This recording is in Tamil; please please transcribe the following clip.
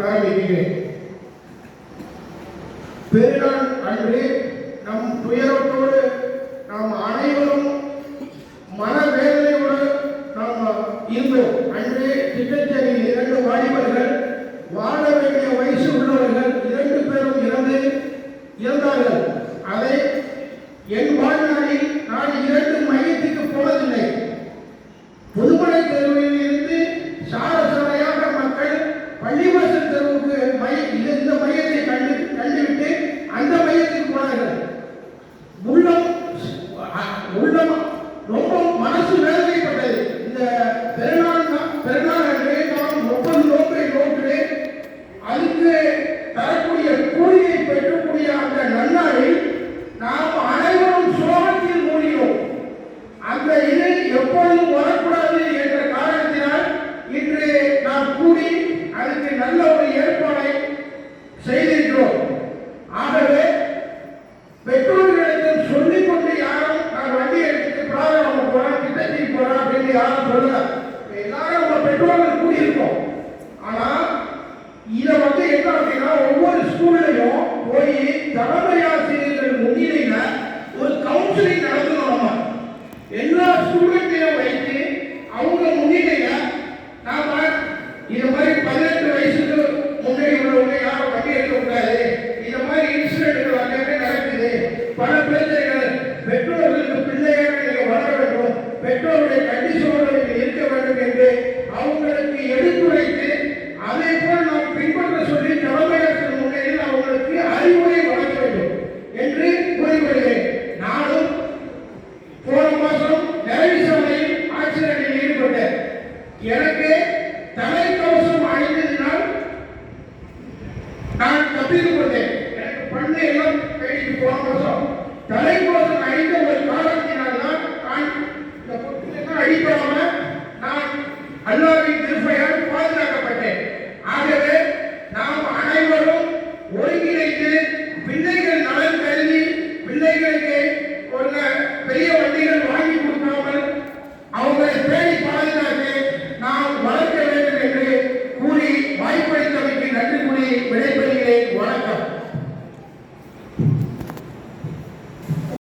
ஆரம்பிக்கிறேன். பெருநாள் அன்று நம் துயரத்தோடு நாம் அனைவரும் மனவேதனையோடு நாம் இருந்தோம். அன்று திட்டச்சேரியில் 2 வாலிபர்கள் வாழ வேண்டிய வயசு உள்ளவர்கள் 2 பேரும் இறந்தார்கள். அதை என் வாழ்நாளில் நான் 2 மையத்துக்கு போனதில்லை. புதுமலை தெருவில் இருந்து சாரசாலையாக மக்கள் பள்ளிவாசல் தெருவுக்கு இந்த மையத்தை கண்டுவிட்டு அந்த மையத்துக்கு போனார்கள். உள்ளம் ரொம்ப மனசு வேதனைப்பட்டது. இந்த பெருநாள் அன்று நாம் 30 நோக்கை நோக்கு அதுக்கு தரக்கூடிய கூலியை பெற்றக்கூடிய அந்த நன்னாளில் நாம் அனைவரும் சோகத்தில் மூழ்கினோம். அந்த இது எப்பொழுதும் வரக்கூடாது என்ற காரணத்தினால் இன்று நாம் கூடி அதுக்கு நல்ல ஒரு ஏற்பாடை செய்திருக்கிறோம். ஆகவே பெற்றோர்களிடம் சொல்லிக் கொண்டு யாரும் நான் வண்டி எடுத்துட்டு பிராரம்பம் போறோம் திட்டத்தில் போறோம் அப்படின்னு யாரும் சொல்லல. எல்லாரும் நம்ம பெற்றோர்கள் கூடியிருக்கோம். ஆனா இதை என்ன அப்படின்னா ஒவ்வொரு ஸ்கூல்லையும் போய் தலைமை ஆசிரியர்கள் முன்னிலையில ஒரு கவுன்சிலிங் நடத்தணும். நம்ம எல்லா ஸ்டூடெண்ட்டையும் வைத்து அவங்க முன்னிலையில நாம இது மாதிரி 18 வயசுக்கு முன்னாடி உள்ளவங்க யாரும் வண்டி எடுக்க கூடாது,